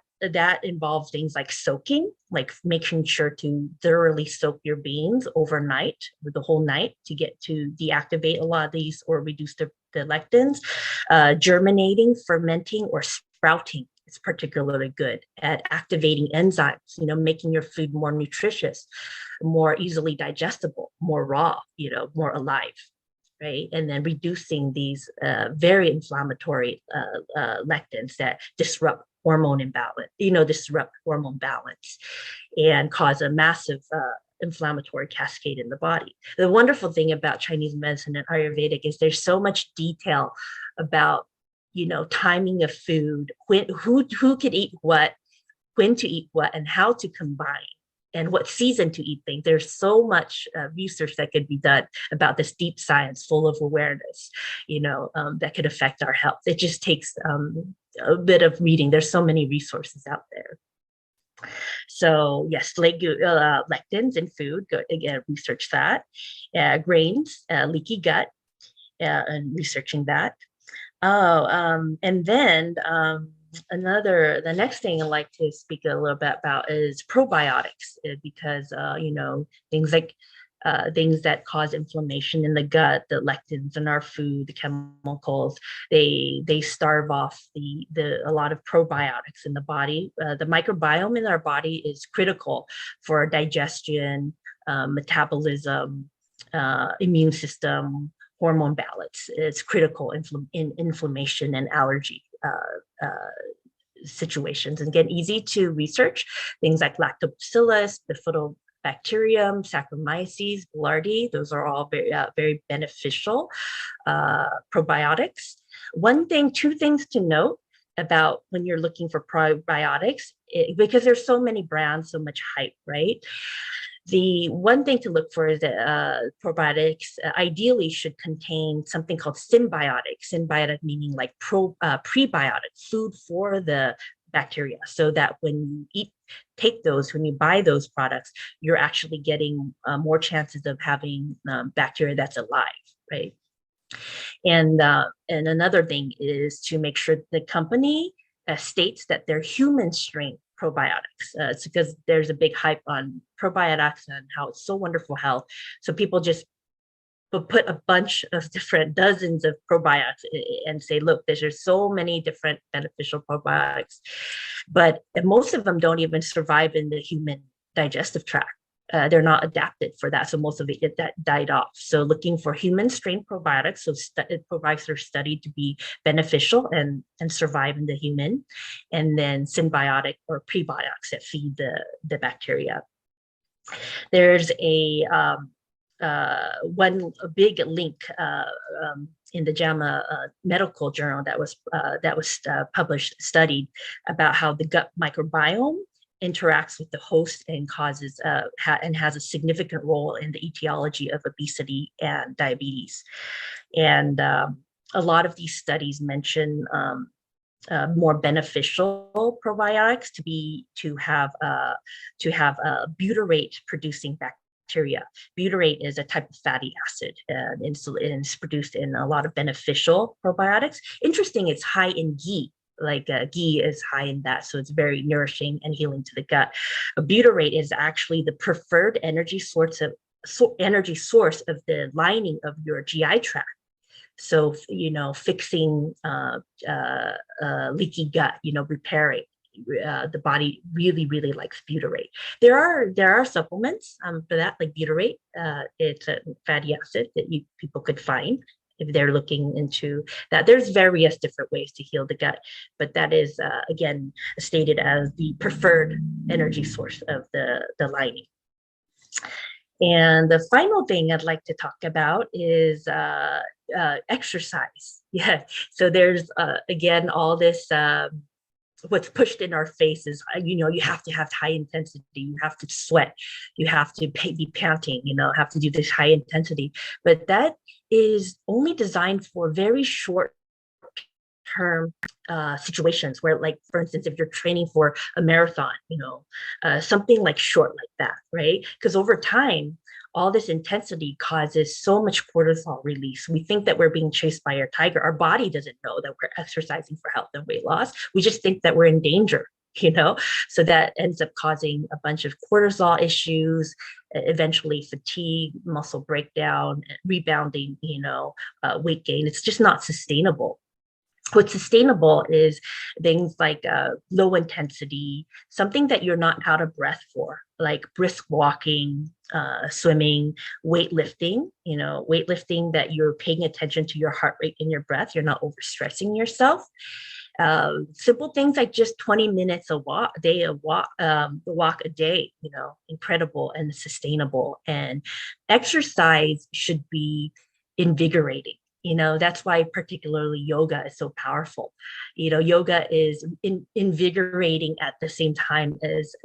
involves things like soaking, like making sure to thoroughly soak your beans overnight, or the whole night, to get to deactivate a lot of these or reduce the lectins. Germinating, fermenting, or sprouting is particularly good at activating enzymes, making your food more nutritious, more easily digestible, more raw, more alive. Right, and then reducing these very inflammatory lectins that disrupt hormone balance, and cause a massive inflammatory cascade in the body. The wonderful thing about Chinese medicine and Ayurvedic is there's so much detail about, timing of food, who could eat what, when to eat what, and how to combine, and what season to eat things. There's so much research that could be done about this deep science, full of awareness, that could affect our health. It just takes a bit of reading. There's so many resources out there. So yes, lectins in food, go again, research that. Grains, leaky gut, and researching that. And then the next thing I'd like to speak a little bit about is probiotics, because things like things that cause inflammation in the gut, the lectins in our food, the chemicals, they starve off a lot of probiotics in the body. The microbiome in our body is critical for digestion, metabolism, immune system, hormone balance. It's critical in inflammation and allergy situations. And again, easy to research, things like lactobacillus, bifidobacterium, Saccharomyces boulardii. Those are all very beneficial probiotics. Two things to note about when you're looking for probiotics, because there's so many brands, so much hype, right? The one thing to look for is that probiotics ideally should contain something called symbiotic. Symbiotic meaning like prebiotic, food for the bacteria, so that when you when you buy those products, you're actually getting more chances of having bacteria that's alive, right? And another thing is to make sure the company states that they're human strength probiotics. It's because there's a big hype on probiotics and how it's so wonderful health. So people just put a bunch of different dozens of probiotics and say, look, there's so many different beneficial probiotics, but most of them don't even survive in the human digestive tract. They're not adapted for that. So most of it that died off. So looking for human strain probiotics. So probiotics are studied to be beneficial and survive in the human. And then symbiotic or prebiotics that feed the bacteria. There's one big link in the JAMA medical journal that was studied about how the gut microbiome interacts with the host and causes and has a significant role in the etiology of obesity and diabetes. And a lot of these studies mention more beneficial probiotics to have butyrate producing bacteria. Butyrate is a type of fatty acid, and it's produced in a lot of beneficial probiotics. Interesting, it's high in ghee. Ghee is high in that, so it's very nourishing and healing to the gut. Butyrate is actually the preferred energy source of the lining of your GI tract. So, fixing leaky gut, repairing. The body really, really likes butyrate. There are supplements for that, like butyrate. It's a fatty acid that people could find if they're looking into that. There's various different ways to heal the gut, but that is, again, stated as the preferred energy source of the lining. And the final thing I'd like to talk about is exercise. Yeah, so there's, again, all this, what's pushed in our faces, you have to have high intensity, you have to sweat, you have to be panting, have to do this high intensity, but that is only designed for very short term situations where, like, for instance, if you're training for a marathon, something like short like that, right? Because over time, all this intensity causes so much cortisol release. We think that we're being chased by a tiger. Our body doesn't know that we're exercising for health and weight loss. We just think that we're in danger, so that ends up causing a bunch of cortisol issues, eventually fatigue, muscle breakdown, rebounding, weight gain. It's just not sustainable. What's sustainable is things like low intensity, something that you're not out of breath for, like brisk walking, swimming, weightlifting, weightlifting that you're paying attention to your heart rate and your breath. You're not overstressing yourself. Simple things like just 20 minutes a walk a day, incredible and sustainable. And exercise should be invigorating. That's why particularly yoga is so powerful. Yoga is invigorating at the same time as,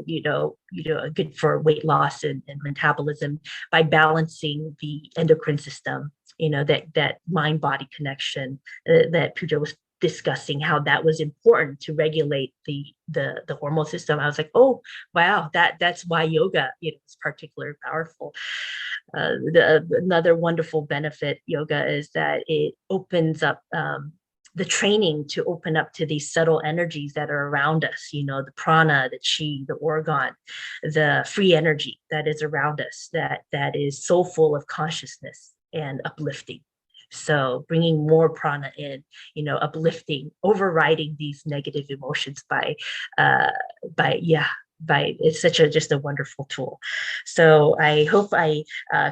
good for weight loss and metabolism by balancing the endocrine system, that mind-body connection that Pooja was discussing, how that was important to regulate the hormone system. I was like, oh, wow, that's why yoga is particularly powerful. Another wonderful benefit yoga is that it opens up the training to open up to these subtle energies that are around us, the prana, the chi, the organ, the free energy that is around us, that is so full of consciousness and uplifting. So bringing more prana in, uplifting, overriding these negative emotions by it's such a just a wonderful tool. So I hope I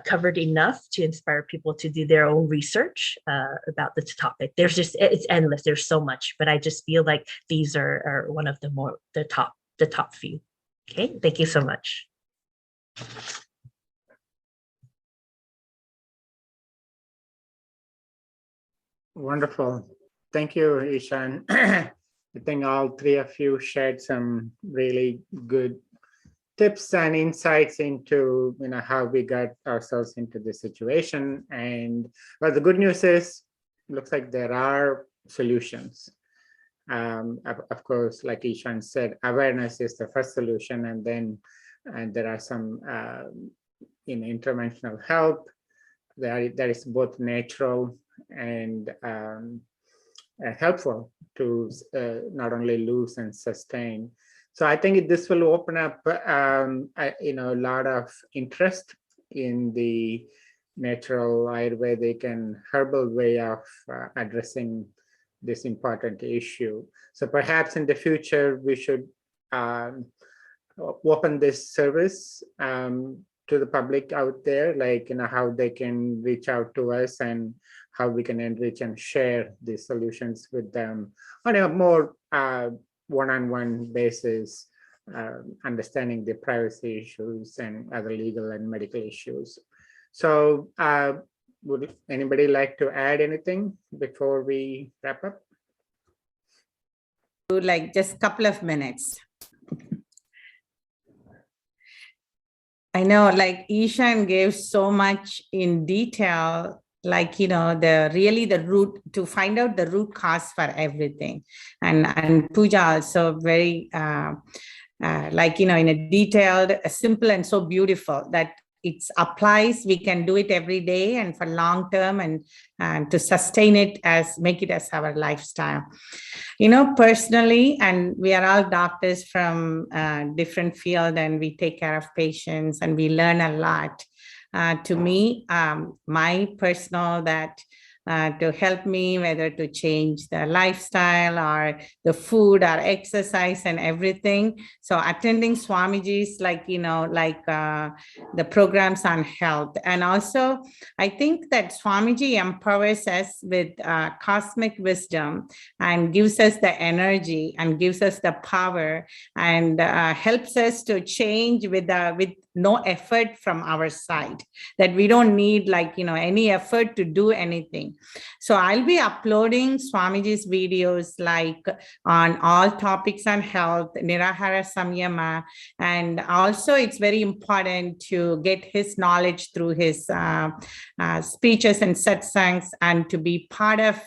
covered enough to inspire people to do their own research about this topic. There's just, it's endless. There's so much, but I just feel like these are one of the top few. Okay, thank you so much. Wonderful. Thank you, Ishan. I think all three of you shared some really good tips and insights into how we got ourselves into this situation. And well, the good news is, looks like there are solutions. Of course, like Ishan said, awareness is the first solution, and then there are some interventional help. That is both natural and helpful to not only lose and sustain. So I think this will open up a lot of interest in the natural Ayurvedic and herbal way of addressing this important issue. So perhaps in the future we should open this service to the public out there, like how they can reach out to us and how we can enrich and share these solutions with them on a more one-on-one basis, understanding the privacy issues and other legal and medical issues. So would anybody like to add anything before we wrap up? Like just a couple of minutes. I know, like Ishan gave so much in detail, like, the root, to find out the root cause for everything. And Pooja also very, in a detailed, simple and so beautiful that it applies, we can do it every day and for long term, and to sustain it, make it as our lifestyle. Personally, and we are all doctors from different field, and we take care of patients and we learn a lot. To me, my personal to help me, whether to change the lifestyle or the food or exercise and everything. So attending Swamiji's, the programs on health. And also, I think that Swamiji empowers us with cosmic wisdom and gives us the energy and gives us the power and helps us to change with no effort from our side, that we don't need any effort to do anything. So I'll be uploading Swamiji's videos on all topics on health, Nirahara Samyama, and also it's very important to get his knowledge through his speeches and satsangs, and to be part of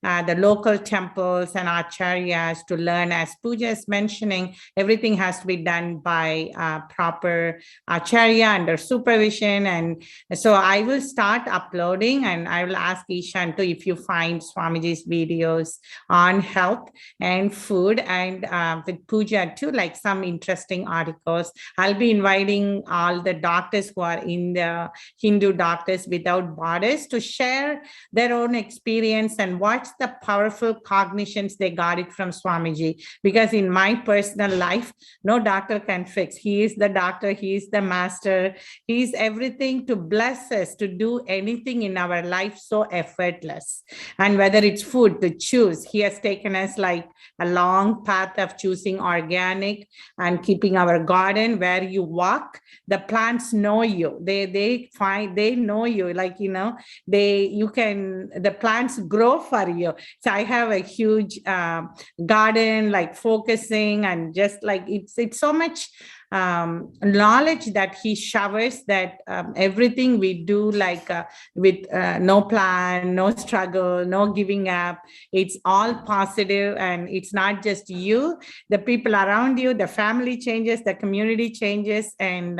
the local temples and acharyas to learn. As Pooja is mentioning, everything has to be done by proper acharya under supervision. And so I will start uploading, and I will ask Ishan to, if you find Swamiji's videos on health and food, and with Pooja too, like some interesting articles. I'll be inviting all the doctors who are in the Hindu Doctors Without Borders to share their own experience and what's the powerful cognitions they got it from Swamiji. Because in my personal life, no doctor can fix. He is the doctor, he is the master, he is everything to bless us to do anything in our life so effortless. And whether it's food to choose, he has taken us like a long path of choosing organic and keeping our garden. Where you walk, the plants know you, they know you, the plants grow for you. So I have a huge garden, focusing, and just it's so much knowledge that he showers, that everything we do with no plan, no struggle, no giving up, it's all positive. And it's not just you, the people around you, the family changes, the community changes. And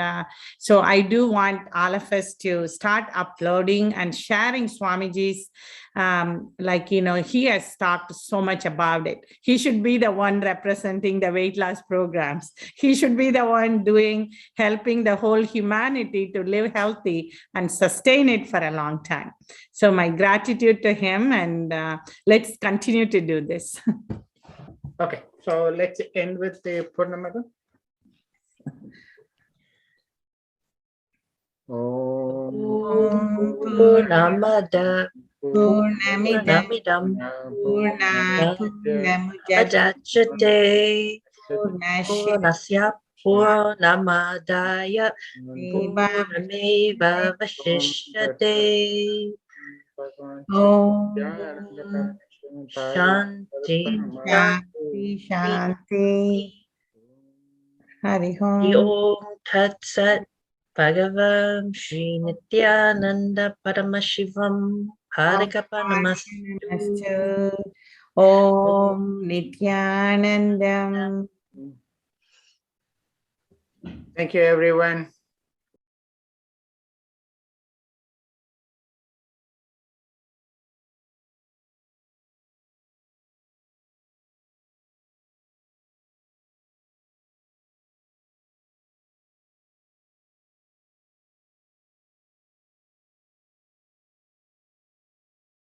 so I do want all of us to start uploading and sharing Swamiji's he has talked so much about it. He should be the one representing the weight loss programs. He should be the one helping the whole humanity to live healthy and sustain it for a long time. So my gratitude to him, and let's continue to do this. Okay, so let's end with the Purnamada. Purnamada Purnamidam Purnamidam Purnat Purnamudachyate Purnasya Purnasya Purnamadaya Purnameva Vashishyate. Om Shanti Shanti Shanti Hari Di Om Om Tat Sat Bhagavan Sri Nityananda Paramashivam Harikapanamastu. Namastu Om Nityanandam. Thank you, everyone.